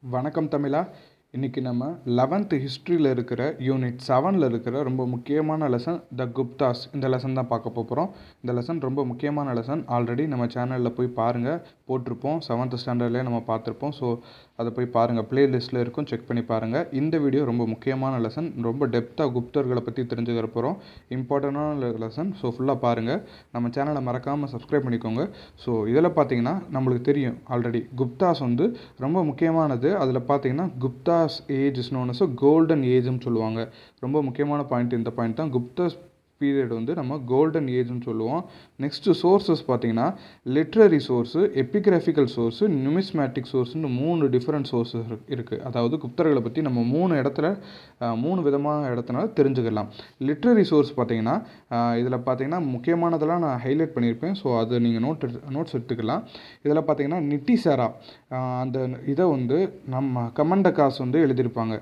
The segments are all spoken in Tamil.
வணக்கம் தமிழா. இன்றைக்கி நம்ம 11th ஹிஸ்ட்ரியில் இருக்கிற யூனிட் 7ல் இருக்கிற ரொம்ப முக்கியமான லெசன் த குப்தாஸ். இந்த லெசன் தான் பார்க்க போகிறோம். இந்த லெசன் ரொம்ப முக்கியமான லெசன். ஆல்ரெடி நம்ம சேனலில் போய் பாருங்கள், போட்டிருப்போம். 7th ஸ்டாண்டர்ட்லேயே நம்ம பார்த்துருப்போம். ஸோ அதை போய் பாருங்கள், ப்ளேலிஸ்ட்டில் இருக்கும், செக் பண்ணி பாருங்கள். இந்த வீடியோ ரொம்ப முக்கியமான லெசன். ரொம்ப டெப்த்தாக குப்தர்களை பற்றி தெரிஞ்சுக்கிற போகிறோம். இம்பார்ட்டண்டான லெசன். ஸோ ஃபுல்லாக பாருங்கள். நம்ம சேனலை மறக்காமல் சப்ஸ்கிரைப் பண்ணிக்கோங்க. ஸோ இதில் பார்த்தீங்கன்னா நம்மளுக்கு தெரியும் ஆல்ரெடி குப்தாஸ் வந்து ரொம்ப முக்கியமானது. அதில் பார்த்தீங்கன்னா Guptas age is known as golden ஏஜ்னு சொல்லுவாங்க. ரொம்ப முக்கியமான பாயிண்ட் இந்த பாயிண்ட் தான். குப்தாஸ் பீரியட் வந்து நம்ம கோல்டன் ஏஜ்னு சொல்லுவோம். நெக்ஸ்ட்டு சோர்ஸஸ் பார்த்தீங்கன்னா literary source, epigraphical source, numismatic சோர்ஸ்னு 3 டிஃப்ரெண்ட் சோர்ஸஸ் இருக்குது. அதாவது குப்தர்களை பற்றி நம்ம 3 விதமான இடத்துல தெரிஞ்சுக்கலாம். லிட்ரரி சோர்ஸ் பார்த்தீங்கன்னா இதில் பார்த்தீங்கன்னா முக்கியமானதெல்லாம் நான் ஹைலைட் பண்ணியிருப்பேன். ஸோ அது நீங்கள் நோட்ஸ் எடுத்துக்கலாம். இதில் பார்த்தீங்கன்னா நிட்டிசாரா அந்த இதை வந்து நம்ம கமண்டகாஸ் வந்து எழுதியிருப்பாங்க.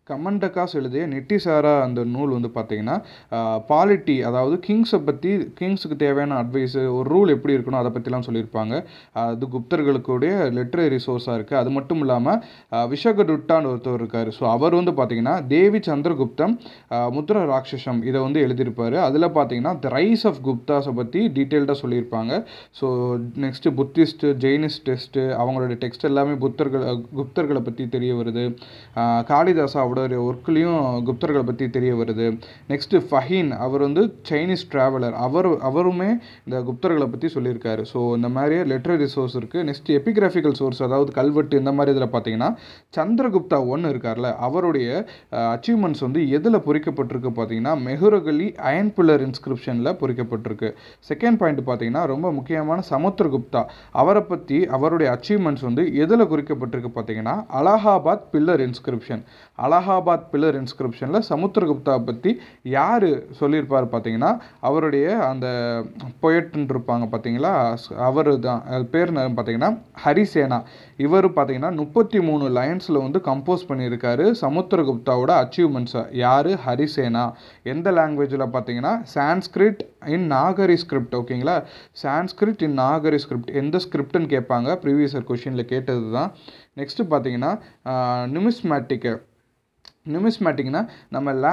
கமண்டகாஸ் எழுதிய நிட்டிசாரா அந்த நூல் வந்து பார்த்திங்கன்னா பாலிட்டி, அதாவது கிங்ஸை பற்றி, கிங்ஸுக்கு தேவையான அட்வைஸு, ஒரு ரூல் எப்படி இருக்கணும் அதை பற்றிலாம் சொல்லியிருப்பாங்க. அது குப்தர்களுக்குடைய லிட்ரரி சோர்ஸாக இருக்குது. அது மட்டும் இல்லாமல் விஷகடுட்டான்னு ஒருத்தர் இருக்கார். ஸோ அவர் வந்து பார்த்திங்கன்னா தேவி சந்திரகுப்தம் முத்ர ராட்சசம் இதை வந்து எழுதியிருப்பார். அதில் பார்த்திங்கன்னா த ரைஸ் ஆஃப் குப்தாஸை பற்றி டீட்டெயில்டாக சொல்லியிருப்பாங்க. ஸோ நெக்ஸ்ட்டு புத்திஸ்ட்டு, ஜெயினிஸ்டிஸ்ட்டு அவங்களோட டெக்ஸ்ட் எல்லாமே குப்தர்களை பற்றி தெரிய வருது. காளிதாசா அவருடைய ஒர்க்லேயும் குப்தர்களை பற்றி தெரிய வருது. நெக்ஸ்ட்டு ஃபஹீன் அவர் வந்து சைனீஸ் ட்ராவலர், அவருமே இந்த குப்தர்களை பற்றி சொல்லியிருக்காரு. ஸோ இந்த மாதிரியே லிட்ரரி சோர்ஸ் இருக்குது. நெக்ஸ்ட் எபிகிராஃபிக்கல் சோர்ஸ், அதாவது கல்வெட்டு இந்த மாதிரி இதில் பார்த்தீங்கன்னா சந்திரகுப்தா 1 இருக்கார்ல, அவருடைய அச்சீவ்மெண்ட்ஸ் வந்து எதில் பொறிக்கப்பட்டிருக்கு பார்த்தீங்கன்னா மெஹுரகலி அயன் பில்லர் இன்ஸ்கிரிப்ஷனில் பொறிக்கப்பட்டிருக்கு. செகண்ட் பாயிண்ட் பார்த்தீங்கன்னா ரொம்ப முக்கியமான சமுத்திரகுப்தா, அவரை பற்றி அவருடைய அச்சீவ்மெண்ட்ஸ் வந்து எதில் குறிக்கப்பட்டிருக்கு பார்த்தீங்கன்னா Allahabad pillar inscription. Allahabad pillar இன்ஸ்கிரிப்ஷனில் சமுத்திரகுப்தா பற்றி யார் சொல்லியிருப்பார் பார்த்தீங்கன்னா அவருடைய அந்த பொயட்ன்னு இருப்பாங்க பார்த்தீங்களா, அவர் தான். அது பேர் பார்த்தீங்கன்னா ஹரிசேனா. இவர் பார்த்தீங்கன்னா 33 லைன்ஸில் வந்து கம்போஸ் பண்ணியிருக்காரு சமுத்திரகுப்தாவோட அச்சீவ்மெண்ட்ஸை. யார்? ஹரிசேனா. எந்த லாங்குவேஜில் பார்த்தீங்கன்னா சான்ஸ்கிரிட் இன் நாகரி ஸ்கிரிப்ட். ஓகேங்களா, சான்ஸ்கிரிட் இன் நாகரி ஸ்கிரிப்ட். எந்த ஸ்கிரிப்ட்னு கேட்பாங்க, ப்ரீவியஸ் இயர் கொஷினில் கேட்டது தான். நெக்ஸ்ட்டு பார்த்தீங்கன்னா நியூமிஸ்மேட்டிக்னா நம்ம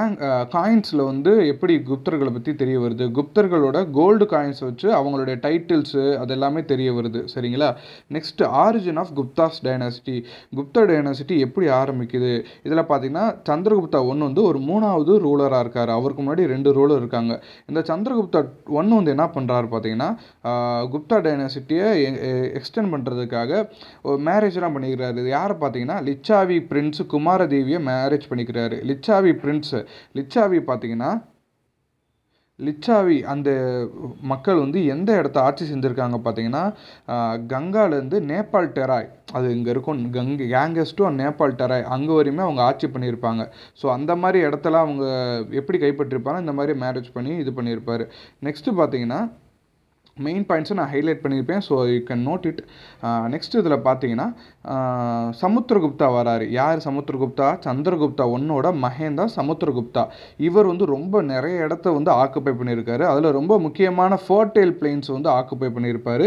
காயின்ஸில் வந்து எப்படி குப்தர்களை பற்றி தெரிய வருது, குப்தர்களோட கோல்டு காயின்ஸ் வச்சு அவங்களுடைய டைட்டில்ஸு அது எல்லாமே தெரிய வருது. சரிங்களா. Next origin of Guptas dynasty, Gupta dynasty எப்படி ஆரம்பிக்குது. இதில் பார்த்தீங்கன்னா சந்திரகுப்தா 1 வந்து ஒரு 3வது ரூலராக இருக்கார். அவருக்கு முன்னாடி 2 ரூலர் இருக்காங்க. இந்த சந்திரகுப்தா 1 வந்து என்ன பண்ணுறாரு பார்த்தீங்கன்னா குப்தா டைனாசிட்டியை எக்ஸ்டெண்ட் பண்ணுறதுக்காக ஒரு மேரேஜ்லாம் பண்ணிக்கிறாரு. இது யாரை பார்த்தீங்கன்னா லிச்சாவி பிரின்ஸ் குமாரதேவியை மேரேஜ் பண்ணிக்கிறாரு. லிச்சாவி பிரின்ஸ், லிச்சாவி பார்த்தீங்கன்னா லிச்சாவி அந்த மக்கள் வந்து எந்த இடத்த ஆட்சி செஞ்சுருக்காங்க பார்த்தீங்கன்னா கங்காலேருந்து நேபாள் டெராய், அது இங்கே இருக்கும், கேங்கஸ் டு நேபாள் டெராய், அங்கே வரையுமே அவங்க ஆட்சி பண்ணியிருப்பாங்க. ஸோ அந்த மாதிரி இடத்துல அவங்க எப்படி கைப்பற்றிருப்பாங்க, இந்த மாதிரி மேரேஜ் பண்ணி இது பண்ணியிருப்பார். நெக்ஸ்ட்டு பார்த்தீங்கன்னா மெயின் பாயிண்ட்ஸை நான் ஹைலைட் பண்ணியிருப்பேன். So you can note it. Next இதில் பார்த்தீங்கன்னா சமுத்திரகுப்தா வராரு. யார் சமுத்திரகுப்தா? சந்திரகுப்தா 1ஓட மகன் தான் சமுத்திரகுப்தா. இவர் வந்து ரொம்ப நிறைய இடத்த வந்து ஆக்குப்பை பண்ணியிருக்காரு. அதில் ரொம்ப முக்கியமான ஃபர்டைல் பிளெயின்ஸ் வந்து ஆக்குப்பை பண்ணியிருப்பார்.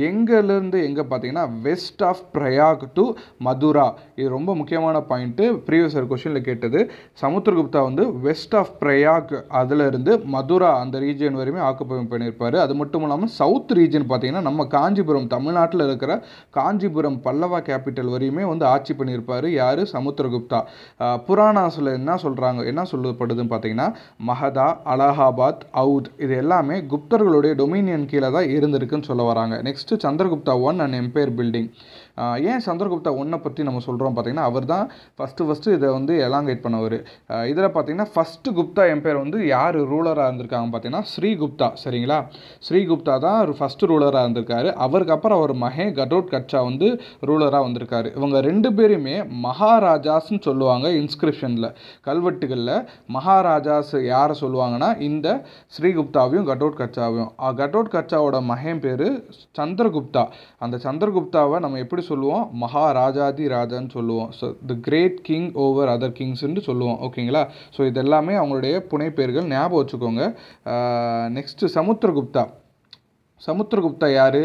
எங்கேருந்து எங்கே பார்த்தீங்கன்னா west of Prayag to Mathura. இது ரொம்ப முக்கியமான பாயிண்ட்டு, ப்ரீவியஸ் இயர் கொஷனில் கேட்டது. சமுத்திரகுப்தா வந்து வெஸ்ட் ஆஃப் பிரயாக் அதிலிருந்து மதுரா அந்த ரீஜியன் வரையுமே ஆக்குப்பை பண்ணியிருப்பார். அது மட்டும் இல்லாமல் சவுத் ரீஜன் பார்த்தீங்கன்னா நம்ம காஞ்சிபுரம், தமிழ்நாட்டில் இருக்கிற காஞ்சிபுரம் பல்லவா கேபிட்டல் வரையுமே வந்து ஆட்சி பண்ணியிருப்பார். யார்? சமுத்திரகுப்தா. புராணாஸில் என்ன சொல்லப்படுதுன்னு பார்த்தீங்கன்னா மகதா, அலகாபாத், அவுத் இது எல்லாமே குப்தர்களுடைய டொமினியன் கீழே தான் இருந்திருக்குன்னு சொல்ல வராங்க. Next Chandragupta 1 and empire building. ஏன் சந்திரகுப்தா 1 பற்றி நம்ம சொல்கிறோம் பார்த்தீங்கன்னா அவர் தான் ஃபஸ்ட்டு இதை வந்து எலாங்கேட் பண்ணவர். இதில் பார்த்தீங்கன்னா ஃபஸ்ட்டு குப்தா எம்பையர் வந்து யார் ரூலராக இருந்திருக்காங்க பார்த்தீங்கன்னா ஸ்ரீகுப்தா. சரிங்களா, ஸ்ரீகுப்தா தான் ஃபஸ்ட்டு ரூலராக இருந்திருக்காரு. அவருக்கு அப்புறம் அவர் மகன் கடோட் கட்சா வந்து ரூலராக வந்திருக்காரு. இவங்க 2 பேருமே மகாராஜாஸ்ன்னு சொல்லுவாங்க. இன்ஸ்கிரிப்ஷனில், கல்வெட்டுகளில் மகாராஜாஸ் யாரை சொல்லுவாங்கன்னா இந்த ஸ்ரீகுப்தாவையும் கடோட் கட்சாவையும். கடோட் கட்சாவோட மகன் பேர் சந்திரகுப்தா. அந்த சந்திரகுப்தாவை நம்ம எப்படி சொல்லுவோம்? மகாராஜாதி ராஜான்னு சொல்லுவோம். So the great king over other கிங்ஸ்ன்னு சொல்லுவோம். ஓகேங்களா. ஸோ இதெல்லாமே அவங்களுடைய புனைப்பெயர்கள், ஞாபகம் வச்சுக்கோங்க. நெக்ஸ்ட்டு சமுத்திரகுப்தா யார்?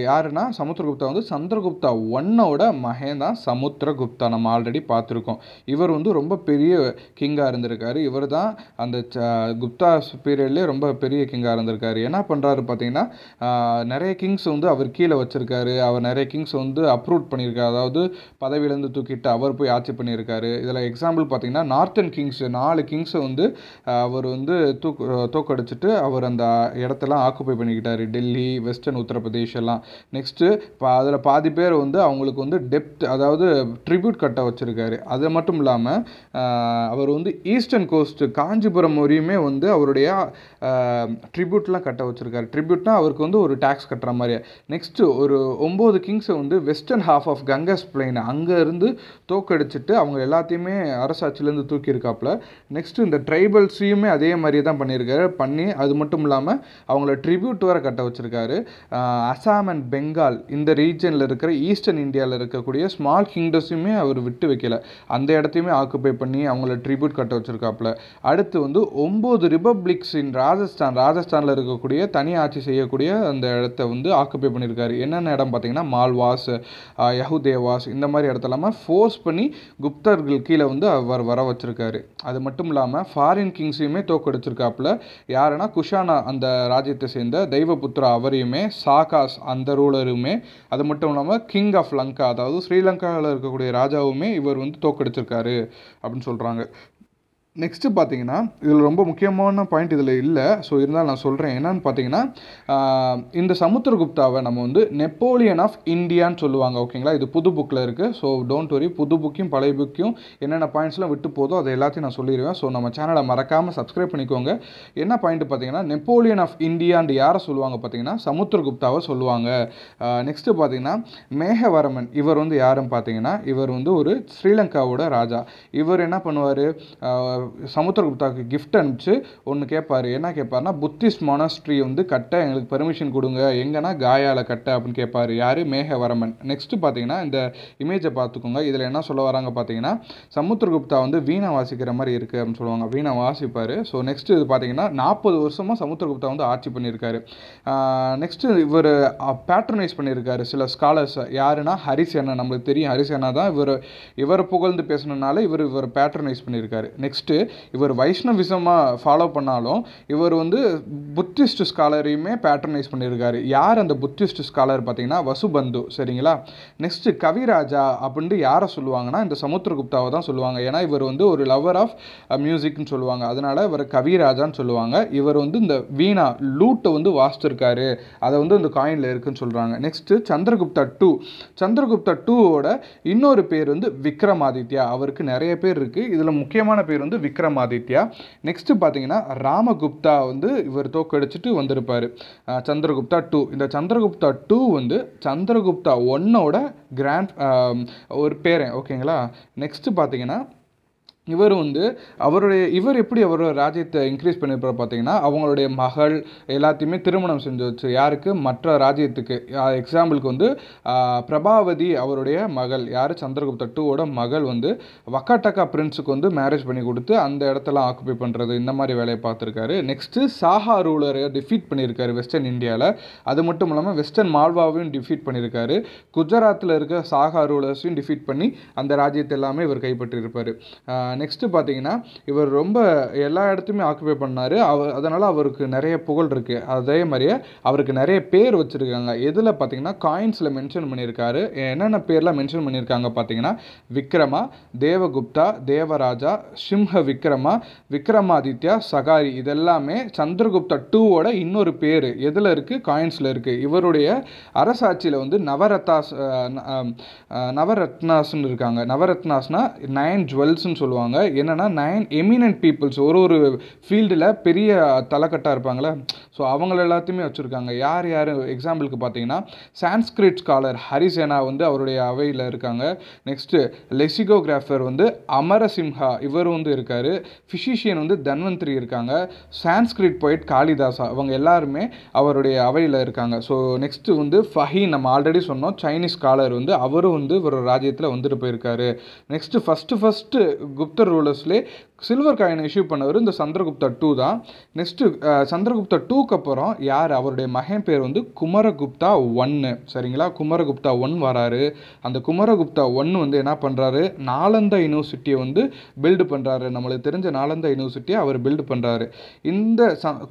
யாருன்னா சமுத்திரகுப்தா வந்து சந்திரகுப்தா ஒன்னோட மகன் தான் சமுத்திரகுப்தா. நம்ம ஆல்ரெடி பார்த்துருக்கோம். இவர் வந்து ரொம்ப பெரிய கிங்காக இருந்திருக்காரு. இவர் தான் அந்த குப்தா பீரியட்லேயே ரொம்ப பெரிய கிங்காக இருந்திருக்காரு. என்ன பண்ணுறாரு பார்த்தீங்கன்னா, நிறைய கிங்ஸ் வந்து அவர் கீழே வச்சிருக்காரு. அவர் நிறைய கிங்ஸ் வந்து அப்ரூவ் பண்ணியிருக்காரு. அதாவது பதவியிலேருந்து தூக்கிட்டு அவர் போய் ஆட்சி பண்ணியிருக்காரு. இதில் எக்ஸாம்பிள் பார்த்தீங்கன்னா நார்த்தன் கிங்ஸ் 4 கிங்ஸை வந்து அவர் வந்து தோக்கடிச்சிட்டு அவர் அந்த இடத்தெல்லாம் ஆக்குப்பை பண்ணிக்கிட்டாரு. டெல்லி, வெஸ்டர்ன் உத்தரப்பிரதேஷ் எல்லாம். நெக்ஸ்ட்டு அதில் பாதி பேர் வந்து அவங்களுக்கு வந்து டெப்த், அதாவது ட்ரிபியூட் கட்ட வச்சுருக்காரு. அது மட்டும் இல்லாமல் அவர் வந்து ஈஸ்டர்ன் கோஸ்ட்டு காஞ்சிபுரம் வரையுமே வந்து அவருடைய ட்ரிபியூட்லாம் கட்ட வச்சுருக்காரு. ட்ரிபியூட்னா அவருக்கு வந்து ஒரு டேக்ஸ் கட்டுற மாதிரியே. நெக்ஸ்ட்டு ஒரு 9 கிங்ஸை வந்து வெஸ்டர்ன் ஹாஃப் ஆஃப் கங்கஸ் பிளைன் அங்கேருந்து தோக்கடிச்சிட்டு அவங்க எல்லாத்தையுமே அரசாட்சியிலேருந்து தூக்கியிருக்காப்புல. நெக்ஸ்ட்டு இந்த ட்ரைபல்ஸையுமே அதே மாதிரியே தான் பண்ணியிருக்காரு. பண்ணி அது மட்டும் இல்லாமல் அவங்கள ட்ரிபியூட் வர கட்ட வச்சுருக்காரு. அசாம் அண்ட் பெங்கால் இந்த ரீஜனில் இருக்கிற ஈஸ்டர்ன் இந்தியாவில் இருக்கக்கூடிய ஸ்மால் கிங்டம்ஸுமே அவர் விட்டு வைக்கல. அந்த இடத்தையுமே ஆக்குப்பை பண்ணி அவங்கள ட்ரிபியூட் கட்ட வச்சுருக்காப்புல. அடுத்து வந்து 9 ரிபப்ளிக்ஸ் இன் ராஜஸ்தானில் இருக்கக்கூடிய தனி ஆட்சி செய்யக்கூடிய அந்த இடத்த வந்து ஆக்குப்பை பண்ணியிருக்காரு. என்னென்ன இடம் பார்த்தீங்கன்னா மால்வாஸ், யஹுதேவாஸ் இந்த மாதிரி இடத்தெல்லாம ஃபோர்ஸ் பண்ணி குப்தர்கள் கீழே வந்து அவர் வர வச்சிருக்காரு. அது மட்டும் இல்லாமல் ஃபாரின் கிங்ஸையுமே தோக்கடிச்சிருக்காப்புல. யாருன்னா குஷானா அந்த ராஜ்யத்தை சேர்ந்த தெய்வபுத்திரா அவரையுமே, சாகாஸ் அந்த ரூலருமே, அது மட்டும் இல்லாமல் கிங் ஆஃப் லங்கா அதாவது ஸ்ரீலங்காவில் இருக்கக்கூடிய ராஜாவுமே இவர் வந்து தோக்கடிச்சிருக்காரு அப்படின்னு சொல்கிறாங்க. நெக்ஸ்ட்டு பார்த்தீங்கன்னா இதில் ரொம்ப முக்கியமான பாயிண்ட் இதில் இல்லை. ஸோ இருந்தாலும் நான் சொல்கிறேன். என்னன்னு பார்த்தீங்கன்னா இந்த சமுத்திரகுப்தாவை நம்ம வந்து நெப்போலியன் ஆஃப் இந்தியான்னு சொல்லுவாங்க. ஓகேங்களா, இது புது புக்கில் இருக்குது. ஸோ டோன்ட் வரி, புது புக்கையும் பழைய புக்கையும் என்னென்ன பாயிண்ட்ஸ்லாம் விட்டு போதோ அதை எல்லாத்தையும் நான் சொல்லிடுவேன். ஸோ நம்ம சேனலை மறக்காமல் சப்ஸ்கிரைப் பண்ணிக்கோங்க. என்ன பாயிண்ட் பார்த்தீங்கன்னா நெப்போலியன் ஆஃப் இந்தியான்னு யாரை சொல்லுவாங்க பார்த்தீங்கன்னா சமுத்திரகுப்தாவை சொல்லுவாங்க. நெக்ஸ்ட்டு பார்த்தீங்கன்னா மேகவர்மன் இவர் வந்து யாருன்னு பார்த்தீங்கன்னா இவர் வந்து ஒரு ஸ்ரீலங்காவோட ராஜா. இவர் என்ன பண்ணுவார், சமுத்திரகுப்தாவுக்கு கிஃப்ட் அனுப்பிச்சு ஒன்று கேட்பார். என்ன கேட்பார்னா புத்திஸ்ட் மானஸ்ட்ரி வந்து கட்ட எங்களுக்கு பெர்மிஷன் கொடுங்க, எங்கன்னா காயால கட்ட அப்படின்னு கேட்பார். யார், மேகவர்மன். நெக்ஸ்ட்டு பார்த்தீங்கன்னா இந்த இமேஜை பார்த்துக்கோங்க. இதில் என்ன சொல்ல வராங்க பார்த்தீங்கன்னா சமுத்திரகுப்தா வந்து வீணை வாசிக்கிற மாதிரி இருக்குது அப்படின்னு சொல்லுவாங்க. வீணை வாசிப்பார். ஸோ நெக்ஸ்ட்டு இது பார்த்தீங்கன்னா 40 வருஷமாக சமுத்திரகுப்தா வந்து ஆட்சி பண்ணியிருக்காரு. நெக்ஸ்ட்டு இவர் பேட்ரனைஸ் பண்ணியிருக்காரு சில ஸ்காலர்ஸ். யாருன்னா ஹரிசேனா. நம்மளுக்கு தெரியும் ஹரிசேனா தான் இவர் புகழ்ந்து பேசணுனால இவர் பேட்ரனைஸ் பண்ணியிருக்காரு. நெக்ஸ்ட்டு இவர் வைஷ்ணவிசமாக ஃபாலோ பண்ணாலும் இவர் வந்து புத்திஸ்ட் ஸ்காலரையுமே பேட்ரனைஸ் பண்ணியிருக்காரு. யார் அந்த புத்திஸ்ட் ஸ்காலர் பார்த்தீங்கன்னா வசுபந்து. சரிங்களா. நெக்ஸ்ட்டு கவிராஜா அப்படின்ட்டு யாரை சொல்லுவாங்கன்னா இந்த சமுத்திரகுப்தாவை தான் சொல்லுவாங்க. ஏன்னா இவர் வந்து ஒரு லவர் ஆஃப் மியூசிக்னு சொல்லுவாங்க. அதனால இவர் கவிராஜான்னு சொல்லுவாங்க. இவர் வந்து இந்த வீணா லூட்டை வந்து வாசிச்சிருக்காரு. அதை வந்து இந்த காயினில் இருக்குன்னு சொல்கிறாங்க. நெக்ஸ்ட்டு சந்திரகுப்தா 2. சந்திரகுப்தா 2ஓட இன்னொரு பேர் வந்து விக்ரமாதித்யா. அவருக்கு நிறைய பேர் இருக்குது. இதில் முக்கியமான பேர் வந்து விக்ரமாதித்யா. நெக்ஸ்ட்டு பார்த்தீங்கன்னா ராமகுப்தா வந்து இவர் தோக்கடிச்சிட்டு வந்திருப்பார். சந்திரகுப்தா 2. இந்த சந்திரகுப்தா 2 வந்து சந்திரகுப்தா 1ஓட ஒரு பேரன். ஓகேங்களா. நெக்ஸ்ட்டு பார்த்தீங்கன்னா இவர் வந்து இவர் எப்படி அவரோட ராஜ்யத்தை இன்க்ரீஸ் பண்ணியிருப்பார் பார்த்தீங்கன்னா அவங்களுடைய மகள் எல்லாத்தையுமே திருமணம் செஞ்சு வச்சு யாருக்கு, மற்ற ராஜ்யத்துக்கு. எக்ஸாம்பிளுக்கு வந்து பிரபாவதி அவருடைய மகள் யார், சந்திரகுப்தா 2ஓட மகள் வந்து வக்காட்டக்கா பிரின்ஸுக்கு வந்து மேரேஜ் பண்ணி கொடுத்து அந்த இடத்தெல்லாம் ஆக்குப்பை பண்ணுறது இந்த மாதிரி வேலையை பார்த்துருக்காரு. நெக்ஸ்ட்டு சாஹா ரூலரை டிஃபீட் பண்ணியிருக்காரு வெஸ்டர்ன் இந்தியாவில். அது மட்டும் இல்லாமல் வெஸ்டர்ன் மால்வாவையும் டிஃபீட் பண்ணியிருக்காரு. குஜராத்தில் இருக்க சாஹா ரூலர்ஸையும் டிஃபீட் பண்ணி அந்த ராஜ்யத்தை எல்லாமே இவர் கைப்பற்றியிருப்பார். நெக்ஸ்ட்டு பார்த்தீங்கன்னா இவர் ரொம்ப எல்லா இடத்தையுமே ஆக்குபை பண்ணார். அதனால் அவருக்கு நிறைய புகழ் இருக்குது. அதே மாதிரியே அவருக்கு நிறைய பேர் வச்சுருக்காங்க. எதில் பார்த்தீங்கன்னா காயின்ஸில் மென்ஷன் பண்ணியிருக்காரு. என்னென்ன பேர்லாம் மென்ஷன் பண்ணியிருக்காங்க பார்த்தீங்கன்னா விக்ரமா, தேவகுப்தா, தேவராஜா, சிம்ஹ விக்ரமா, விக்ரமாதித்யா, சகாரி. இதெல்லாமே சந்திரகுப்தா 2ஓட இன்னொரு பேர் எதில் இருக்குது, காயின்ஸில் இருக்குது. இவருடைய அரசாட்சியில் வந்து நவரத்னாஸ்ன்னு இருக்காங்க. நவரத்னாஸ்னா 9 ஜுவல்ஸ்ன்னு சொல்லுவாங்க. என்னன்னா 9 எமினன்ட் பீப்புள்ஸ், ஒரு ஃபீல்டில் பெரிய தலைக்கட்டாக இருப்பாங்களே, ஸோ அவங்கள எல்லாத்தையுமே வச்சுருக்காங்க. யார் எக்ஸாம்பிளுக்கு பார்த்தீங்கன்னா சான்ஸ்கிரிட் ஸ்காலர் ஹரிசேனா வந்து அவருடைய அவையில் இருக்காங்க. நெக்ஸ்ட்டு லெக்சிகோகிராஃபர் வந்து அமரசிம்ஹா இவர் வந்து இருக்கார். ஃபிசிஷியன் வந்து தன்வந்திரி இருக்காங்க. சான்ஸ்கிரிட் போயிட் காளிதாசா அவங்க எல்லாருமே அவருடைய அவையில் இருக்காங்க. ஸோ நெக்ஸ்ட்டு வந்து ஃபஹீன் நம்ம ஆல்ரெடி சொன்னோம் சைனீஸ் ஸ்காலர் வந்து அவரும் வந்து ஒரு ராஜ்யத்தில் வந்துட்டு போயிருக்காரு. நெக்ஸ்ட்டு ஃபஸ்ட்டு குப்தர் ரூலர்ஸ்லேயே சில்வர் காயினை இஷ்யூ பண்ணவர் இந்த சந்திரகுப்தா 2 தான். நெக்ஸ்ட்டு சந்திரகுப்தா 2க்கு அப்புறம் யார், அவருடைய மகன் பேர் வந்து குமரகுப்தா 1. சரிங்களா, குமரகுப்தா 1 வராரு. அந்த குமரகுப்தா 1 வந்து என்ன பண்ணுறாரு, நாலந்தா யூனிவர்சிட்டியை வந்து பில்டு பண்ணுறாரு. நம்மளுக்கு தெரிஞ்ச நாலந்தா யூனிவர்சிட்டியை அவர் பில்டு பண்ணுறாரு. இந்த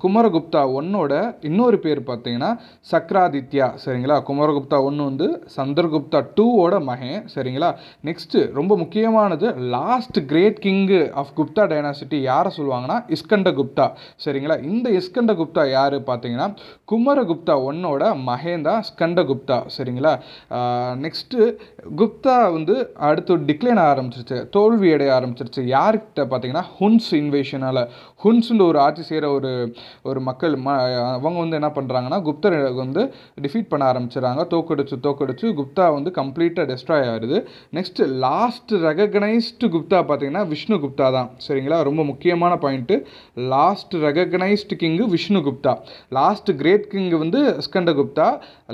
குமரகுப்தா 1ஓட இன்னொரு பேர் பார்த்தீங்கன்னா சக்ராதித்யா. சரிங்களா, குமரகுப்தா 1 வந்து சந்திரகுப்தா 2ஓட மகன். சரிங்களா, நெக்ஸ்ட்டு ரொம்ப முக்கியமானது last great king of Gupta dynasty யாரை சொல்லுவாங்கன்னா இஸ்கண்டகுப்தா. சரிங்களா, இந்த இஸ்கண்டகுப்தா யார் பார்த்தீங்கன்னா குமரகுப்தா 1ஓட மகன் தான் ஸ்கண்டகுப்தா. சரிங்களா, நெக்ஸ்ட்டு குப்தா வந்து அடுத்து டிக்ளைன் ஆரம்பிச்சிருச்சு, தோல்வி அடைய ஆரம்பிச்சிருச்சு. யார்கிட்ட பார்த்தீங்கன்னா ஹுன்ஸ் இன்வேஷனால். ஹுன்ஸ்ன்ற ஒரு ஆட்சி செய்கிற ஒரு மக்கள் அவங்க வந்து என்ன பண்ணுறாங்கன்னா குப்தர் வந்து டிஃபீட் பண்ண ஆரம்பிச்சிடறாங்க. தோக்கடிச்சு குப்தா வந்து கம்ப்ளீட்டாக டெஸ்ட்ராய் ஆகுது. நெக்ஸ்ட்டு லாஸ்ட் ரெகக்னைஸ்டு குப்தா பார்த்தீங்கன்னா விஷ்ணுகுப்தா தான். சரிங்களா, ரொம்ப முக்கியமான point, last recognised king Vishnugupta. Last great king வந்து ஸ்கண்டகுப்தா,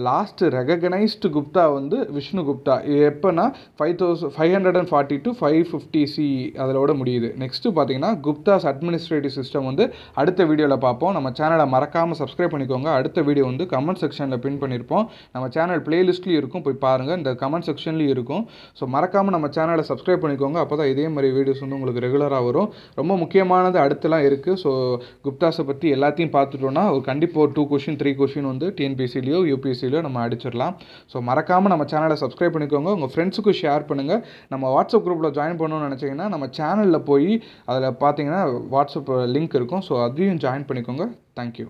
லாஸ்ட் ரெகக்னைஸ்டு குப்தா வந்து விஷ்ணுகுப்தா. எப்போனா 540 to 550 CE அதோட முடியுது. நெக்ஸ்ட்டு பார்த்தீங்கன்னா குப்தாஸ் அட்மினிஸ்ட்ரேட்டிவ் சிஸ்டம் வந்து அடுத்த வீடியோவில் பார்ப்போம். நம்ம சேனலை மறக்காமல் சப்ஸ்கிரைப் பண்ணிக்கோங்க. அடுத்த வீடியோ வந்து கமெண்ட் செக்ஷனில் பின் பண்ணியிருப்போம். நம்ம சேனல் பிளேலிஸ்ட்லேயும் இருக்கும், போய் பாருங்கள். இந்த கமெண்ட் செக்ஷன்லேயும் இருக்கும். ஸோ மறக்காமல் நம்ம சேனலை சப்ஸ்கிரைப் பண்ணிக்கோங்க. அப்போ தான் இதே மாதிரி வீடியோஸ் வந்து உங்களுக்கு ரெகுலராக வரும். ரொம்ப முக்கியமானது அடுத்தலாம் இருக்குது. ஸோ குப்தாஸை பற்றி எல்லாத்தையும் பார்த்துட்டோன்னா ஒரு கண்டிப்பாக ஒரு 2 கொஷின் 3 கொஷின் வந்து டிஎன்பிஎஸ்சிலையோ யூபிஎஸ்சிலையோ நம்ம அடிச்சிடலாம். ஸோ மறக்காமல் நம்ம சேனலை சப்ஸ்கிரைப் பண்ணிக்கோங்க. உங்கள் ஃப்ரெண்ட்ஸுக்கும் ஷேர் பண்ணுங்கள். நம்ம வாட்ஸ்அப் குரூப்பில் ஜாயின் பண்ணணும்னு நினச்சிங்கன்னா நம்ம சேனலில் போய் அதில் பார்த்தீங்கன்னா வாட்ஸ்அப் லிங்க் இருக்கும். ஸோ அதையும் ஜாயின் பண்ணிக்கோங்க. தேங்க்யூ.